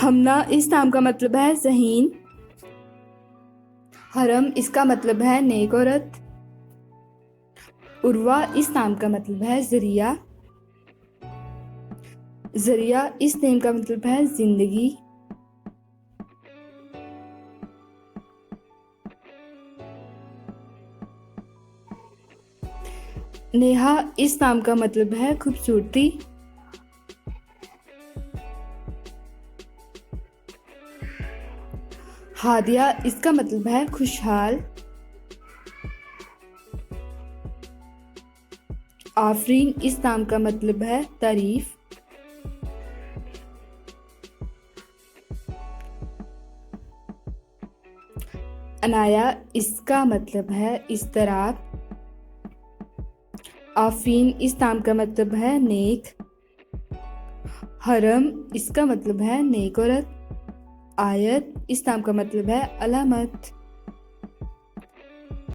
हमना इस नाम का मतलब है ज़हीन। हरम इसका मतलब है नेक औरत। उर्वा इस नाम का मतलब है ज़रिया। ज़रिया इस नेम का मतलब है जिंदगी। नेहा इस नाम का मतलब है खूबसूरती। हादिया इसका मतलब है खुशहाल। आफरीन इस नाम का मतलब है तारीफ। अनाया इसका मतलब है इज़्तिराब। आफरीन इस नाम का मतलब है नेक। हरम इसका मतलब है नेक औरत। आयत इस नाम का मतलब है अलामत।